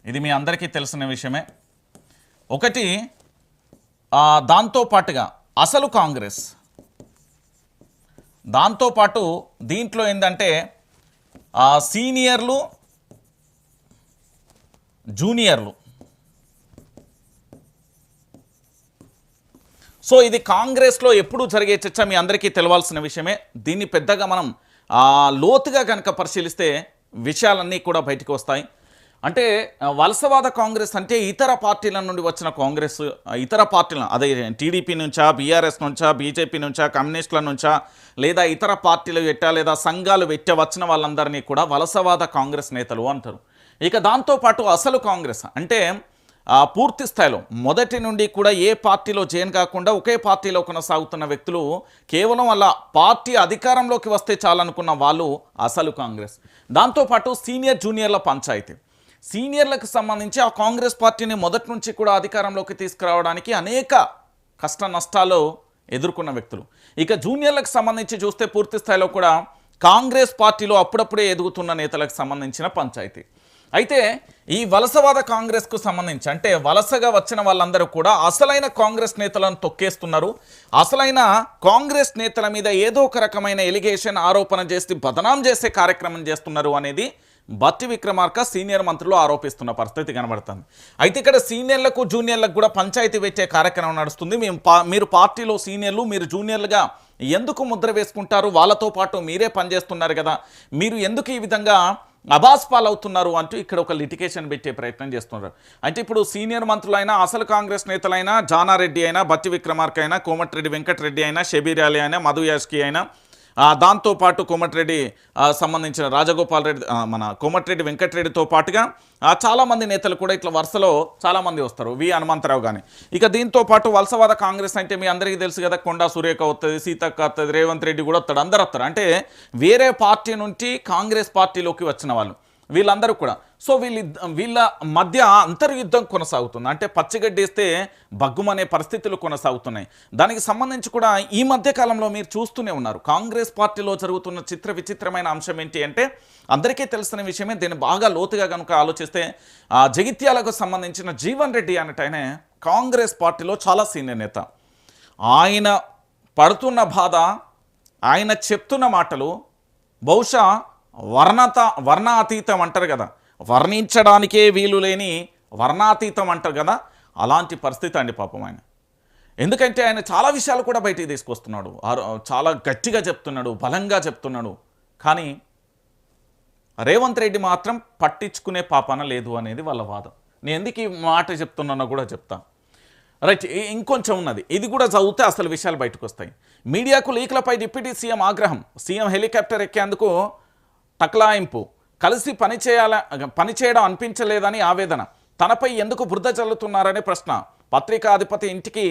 ఇది మీ అందరికీ తెలిసిన విషయమే. ఒకటి దాంతోపాటుగా అసలు కాంగ్రెస్, దాంతోపాటు దీంట్లో ఏంటంటే సీనియర్లు జూనియర్లు. సో ఇది కాంగ్రెస్లో ఎప్పుడు జరిగే చర్చ, మీ అందరికీ తెలవాల్సిన విషయమే. దీన్ని పెద్దగా మనం లోతుగా కనుక పరిశీలిస్తే విషయాలన్నీ కూడా బయటకు వస్తాయి. అంటే వలసవాద కాంగ్రెస్ అంటే ఇతర పార్టీల నుండి వచ్చిన కాంగ్రెస్, ఇతర పార్టీల అదే టీడీపీ నుంచా, బీఆర్ఎస్ నుంచా, బీజేపీ నుంచా, కమ్యూనిస్టుల నుంచా, లేదా ఇతర పార్టీలు పెట్టా లేదా సంఘాలు పెట్ట వచ్చిన వాళ్ళందరినీ కూడా వలసవాద కాంగ్రెస్ నేతలు అంటారు. ఇక దాంతోపాటు అసలు కాంగ్రెస్ అంటే పూర్తి స్థాయిలో మొదటి నుండి కూడా ఏ పార్టీలో జైన్ కాకుండా ఒకే పార్టీలో కొనసాగుతున్న వ్యక్తులు, కేవలం వాళ్ళ పార్టీ అధికారంలోకి వస్తే చాలనుకున్న వాళ్ళు అసలు కాంగ్రెస్. దాంతోపాటు సీనియర్ జూనియర్ల పంచాయతీ, సీనియర్లకు సంబంధించి ఆ కాంగ్రెస్ పార్టీని మొదటి నుంచి కూడా అధికారంలోకి తీసుకురావడానికి అనేక కష్ట నష్టాలు ఎదుర్కొన్న వ్యక్తులు. ఇక జూనియర్లకు సంబంధించి చూస్తే పూర్తి స్థాయిలో కూడా కాంగ్రెస్ పార్టీలో అప్పుడప్పుడే ఎదుగుతున్న నేతలకు సంబంధించిన పంచాయతీ. అయితే ఈ వలసవాద కాంగ్రెస్కు సంబంధించి అంటే వలసగా వచ్చిన వాళ్ళందరూ కూడా అసలైన కాంగ్రెస్ నేతలను తొక్కేస్తున్నారు. అసలైన కాంగ్రెస్ నేతల మీద ఏదో ఒక రకమైన ఎలిగేషన్ ఆరోపణ చేసి బదనాం చేసే కార్యక్రమం చేస్తున్నారు అనేది బట్టి విక్రమార్క సీనియర్ మంత్రులు ఆరోపిస్తున్న పరిస్థితి కనబడుతుంది. అయితే ఇక్కడ సీనియర్లకు జూనియర్లకు కూడా పంచాయతీ పెట్టే కార్యక్రమం నడుస్తుంది. మీరు పార్టీలో సీనియర్లు, మీరు జూనియర్లుగా ఎందుకు ముద్ర వేసుకుంటారు, వాళ్ళతో పాటు మీరే పనిచేస్తున్నారు కదా, మీరు ఎందుకు ఈ విధంగా అబాస్ పాలవుతున్నారు అంటూ ఇక్కడ ఒక లిటికేషన్ పెట్టే ప్రయత్నం చేస్తున్నారు. అంటే ఇప్పుడు సీనియర్ మంత్రులైనా, అసలు కాంగ్రెస్ నేతలైనా, జానారెడ్డి అయినా, బట్టి విక్రమార్క అయినా, కోమటిరెడ్డి వెంకటరెడ్డి అయినా, షబీర్ అలీ అయినా, మధు యాష్కి అయినా, దాంతోపాటు కోమటిరెడ్డి సంబంధించిన రాజగోపాల్ రెడ్డి, మన కోమటిరెడ్డి వెంకటరెడ్డితో పాటుగా చాలామంది నేతలు కూడా ఇట్లా వరుసలో చాలామంది వస్తారు, వి హనుమంతరావు కానీ. ఇక దీంతో పాటు వలసవాద కాంగ్రెస్ అంటే మీ అందరికీ తెలుసు కదా, కొండా సురేఖ వస్తుంది, సీతక్క వస్తుంది, రేవంత్ రెడ్డి కూడా వస్తాడు, అందరు వస్తారు. అంటే వేరే పార్టీ నుంచి కాంగ్రెస్ పార్టీలోకి వచ్చిన వాళ్ళు వీళ్ళందరూ కూడా. సో వీళ్ళ మధ్య అంతర్యుద్ధం కొనసాగుతుంది. అంటే పచ్చిగడ్డేస్తే బగ్గుమనే పరిస్థితులు కొనసాగుతున్నాయి. దానికి సంబంధించి కూడా ఈ మధ్య కాలంలో మీరు చూస్తూనే ఉన్నారు. కాంగ్రెస్ పార్టీలో జరుగుతున్న విచిత్రమైన అంశం ఏంటి అంటే అందరికీ తెలిసిన విషయమే. దీన్ని బాగా లోతుగా కనుక ఆలోచిస్తే జగిత్యాలకు సంబంధించిన జీవన్ రెడ్డి అనేటైనే కాంగ్రెస్ పార్టీలో చాలా సీనియర్ నేత. ఆయన పడుతున్న బాధ, ఆయన చెప్తున్న మాటలు బహుశా వర్ణాతీతం అంటారు కదా, వర్ణించడానికే వీలు లేని వర్ణాతీతం అంటారు కదా, అలాంటి పరిస్థితి అండి పాపం ఆయన. ఎందుకంటే ఆయన చాలా విషయాలు కూడా బయటికి తీసుకొస్తున్నాడు, చాలా గట్టిగా చెప్తున్నాడు, బలంగా చెప్తున్నాడు. కానీ రేవంత్ రెడ్డి మాత్రం పట్టించుకునే పాపన లేదు అనేది వాళ్ళ వాదం. నేను ఎందుకు ఈ మాట చెప్తున్నానో కూడా చెప్తా. రైట్, ఇంకొంచెం ఉన్నది, ఇది కూడా చదివితే అసలు విషయాలు బయటకు వస్తాయి. మీడియాకు లీక్లపై డిప్యూటీ సీఎం ఆగ్రహం, సీఎం హెలికాప్టర్ ఎక్కేందుకు టక్లాయింపు, కలిసి పనిచేయడం అనిపించలేదని ఆవేదన, తనపై ఎందుకు బురద చల్లుతున్నారనే ప్రశ్న, పత్రికాధిపతి ఇంటికి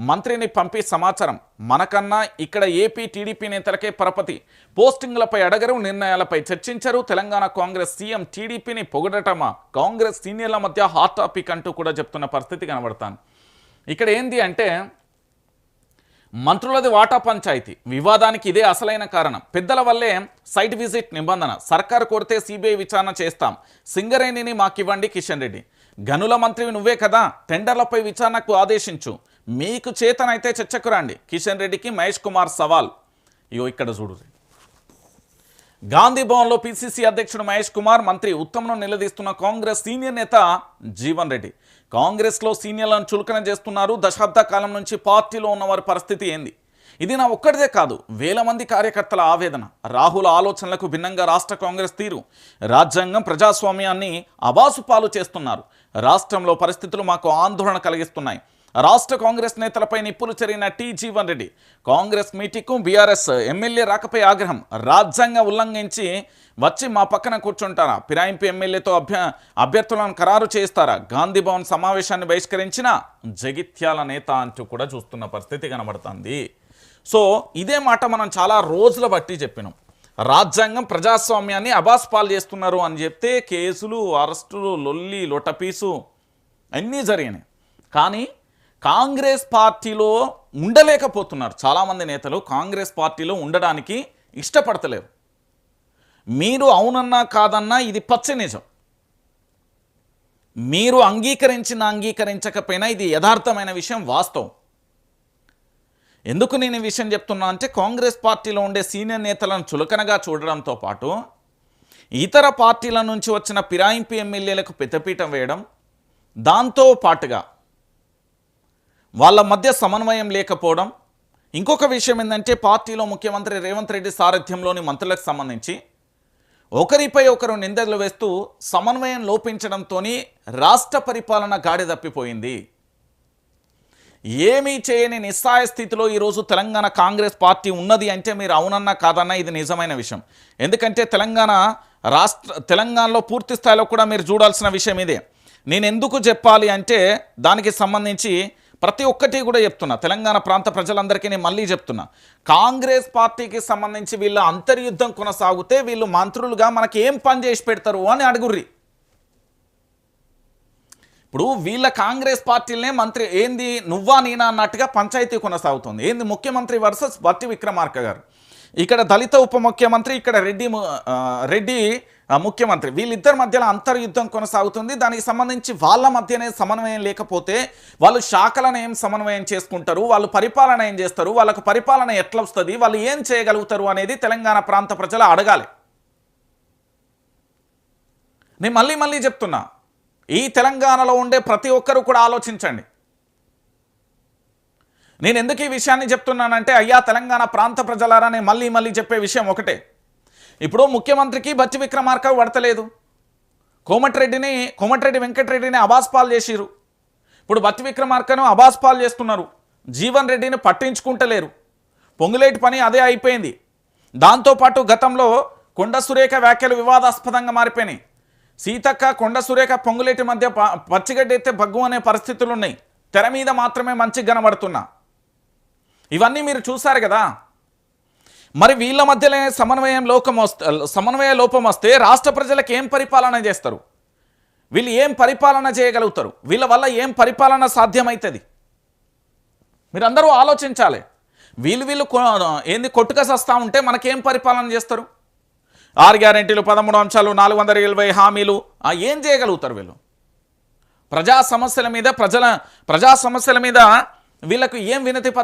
మంత్రిని పంపి సమాచారం, మనకన్నా ఇక్కడ ఏపీ టీడీపీ నేతలకే పరపతి, పోస్టింగ్లపై అడగరు, నిర్ణయాలపై చర్చించరు, తెలంగాణ కాంగ్రెస్ సీఎం టీడీపీని పొగడటమా, కాంగ్రెస్ సీనియర్ల మధ్య హాట్ టాపిక్ అంటూ కూడా చెప్తున్న పరిస్థితి కనబడతాను. ఇక్కడ ఏంది అంటే మంత్రులది వాటా పంచాయతీ, వివాదానికి ఇదే అసలైన కారణం, పెద్దల వల్లే సైట్ విజిట్ నిబంధన, సర్కారు కోరితే సిబిఐ విచారణ చేస్తాం, సింగరేణిని మాకివ్వండి కిషన్ రెడ్డి, గనుల మంత్రివి నువ్వే కదా, టెండర్లపై విచారణకు ఆదేశించు, మీకు చేతనైతే చర్చకు రండి, కిషన్ రెడ్డికి మహేష్ కుమార్ సవాల్. ఇగో ఇక్కడ చూడు, గాంధీ భవన్లో పిసిసి అధ్యక్షుడు మహేష్ కుమార్, మంత్రి ఉత్తమ్ను నిలదీస్తున్న కాంగ్రెస్ సీనియర్ నేత జీవన్ రెడ్డి. కాంగ్రెస్లో సీనియర్లను చులకన చేస్తున్నారు, దశాబ్ద కాలం నుంచి పార్టీలో ఉన్నవారి పరిస్థితి ఏంది? ఇది నా ఒక్కడిదే కాదు, వేల మంది కార్యకర్తల ఆవేదన. రాహుల్ ఆలోచనలకు భిన్నంగా రాష్ట్ర కాంగ్రెస్ తీరు, రాజ్యాంగం ప్రజాస్వామ్యాన్ని అబాసు పాలు చేస్తున్నారు, రాష్ట్రంలో పరిస్థితులు మాకు ఆందోళన కలిగిస్తున్నాయి. రాష్ట్ర కాంగ్రెస్ నేతలపై నిప్పులు చెరిగిన టి జీవన్ రెడ్డి. కాంగ్రెస్ మీటింగ్కు బీఆర్ఎస్ ఎమ్మెల్యే రాకపై ఆగ్రహం, రాజ్యాంగ ఉల్లంఘించి వచ్చి మా పక్కన కూర్చుంటారా, ఫిరాయింపు ఎమ్మెల్యేతో అభ్యర్థులను ఖరారు చేస్తారా, గాంధీ భవన్ సమావేశాన్ని బహిష్కరించిన జగిత్యాల నేత అంటూ కూడా చూస్తున్న పరిస్థితి కనబడుతుంది. సో ఇదే మాట మనం చాలా రోజుల బట్టి చెప్పినాం. రాజ్యాంగం ప్రజాస్వామ్యాన్ని అబాస్పాలు చేస్తున్నారు అని చెప్తే కేసులు, అరెస్టులు, లొల్లి లొటపీసు అన్నీ జరిగినాయి. కానీ కాంగ్రెస్ పార్టీలో ఉండలేకపోతున్నారు చాలామంది నేతలు, కాంగ్రెస్ పార్టీలో ఉండడానికి ఇష్టపడతలేరు. మీరు అవునన్నా కాదన్నా ఇది పచ్చ నిజం. మీరు అంగీకరించకపోయినా ఇది యథార్థమైన విషయం, వాస్తవం. ఎందుకు నేను ఈ విషయం చెప్తున్నా అంటే, కాంగ్రెస్ పార్టీలో ఉండే సీనియర్ నేతలను చులకనగా చూడడంతో పాటు ఇతర పార్టీల నుంచి వచ్చిన ఫిరాయింపు ఎమ్మెల్యేలకు పెద్దపీఠం వేయడం, దాంతో పాటుగా వాళ్ళ మధ్య సమన్వయం లేకపోవడం. ఇంకొక విషయం ఏంటంటే, పార్టీలో ముఖ్యమంత్రి రేవంత్ రెడ్డి సారథ్యంలోని మంత్రులకు సంబంధించి ఒకరిపై ఒకరు నిందలు వేస్తూ సమన్వయం లోపించడంతో రాష్ట్ర పరిపాలన గాడి తప్పిపోయింది. ఏమీ చేయని నిస్సాయ స్థితిలో ఈరోజు తెలంగాణ కాంగ్రెస్ పార్టీ ఉన్నది అంటే మీరు అవునన్నా కాదన్నా ఇది నిజమైన విషయం. ఎందుకంటే తెలంగాణలో పూర్తి స్థాయిలో కూడా మీరు చూడాల్సిన విషయం ఇదే. నేను ఎందుకు చెప్పాలి అంటే, దానికి సంబంధించి ప్రతి ఒక్కటి కూడా చెప్తున్నా, తెలంగాణ ప్రాంత ప్రజలందరికీ నేను మళ్ళీ చెప్తున్నా, కాంగ్రెస్ పార్టీకి సంబంధించి వీళ్ళ అంతర్యుద్ధం కొనసాగితే వీళ్ళు మంత్రులుగా మనకి ఏం పని చేసి పెడతారు అని అడుగుర్రి. ఇప్పుడు వీళ్ళ కాంగ్రెస్ పార్టీలనే మంత్రి ఏంది నువ్వా నేనా అన్నట్టుగా పంచాయతీ కొనసాగుతుంది. ఏంది ముఖ్యమంత్రి వర్సెస్ బట్టి విక్రమార్క గారు, ఇక్కడ దళిత ఉప ముఖ్యమంత్రి, ఇక్కడ రెడ్డి ముఖ్యమంత్రి, వీళ్ళిద్దరి మధ్యలో అంతర్యుద్ధం కొనసాగుతుంది. దానికి సంబంధించి వాళ్ళ మధ్యనే సమన్వయం లేకపోతే వాళ్ళు శాఖలను ఏం సమన్వయం చేసుకుంటారు, వాళ్ళు పరిపాలన ఏం చేస్తారు, వాళ్ళకు పరిపాలన ఎట్లా వస్తుంది, వాళ్ళు ఏం చేయగలుగుతారు అనేది తెలంగాణ ప్రాంత ప్రజలు అడగాలి. నేను మళ్ళీ చెప్తున్నా, ఈ తెలంగాణలో ఉండే ప్రతి ఒక్కరూ కూడా ఆలోచించండి. నేను ఎందుకు ఈ విషయాన్ని చెప్తున్నానంటే, అయ్యా తెలంగాణ ప్రాంత ప్రజలారా, నేను మళ్ళీ చెప్పే విషయం ఒకటే. ఇప్పుడు ముఖ్యమంత్రికి బట్టి విక్రమార్క పడతలేదు, కోమటిరెడ్డి వెంకటరెడ్డిని అబాస్పాలు చేసిరు. ఇప్పుడు బట్టి విక్రమార్కను అబాస్పాలు చేస్తున్నారు, జీవన్ రెడ్డిని పట్టించుకుంటలేరు. పొంగులేటి పని అదే అయిపోయింది. దాంతోపాటు గతంలో కొండ సురేఖ వ్యాఖ్యలు వివాదాస్పదంగా మారిపోయినాయి. సీతక్క, కొండ సురేఖ, పొంగులేటి మధ్య పచ్చిగడ్డ ఎత్తే బగ్గు అనే పరిస్థితులు ఉన్నాయి. తెర మీద మాత్రమే మంచిగా కనబడుతున్నా. ఇవన్నీ మీరు చూసారు కదా. మరి వీళ్ళ మధ్యలో సమన్వయ లోపం వస్తే రాష్ట్ర ప్రజలకు ఏం పరిపాలన చేస్తారు, వీళ్ళు ఏం పరిపాలన చేయగలుగుతారు, వీళ్ళ వల్ల ఏం పరిపాలన సాధ్యమవుతుంది? మీరందరూ ఆలోచించాలి. వీళ్ళు ఏంది కొట్టుకసస్తా ఉంటే మనకేం పరిపాలన చేస్తారు? 6 గ్యారెంటీలు, 13 అంశాలు, 420 హామీలు, ఏం చేయగలుగుతారు వీళ్ళు? ప్రజా సమస్యల మీద వీళ్ళకు ఏం వినతి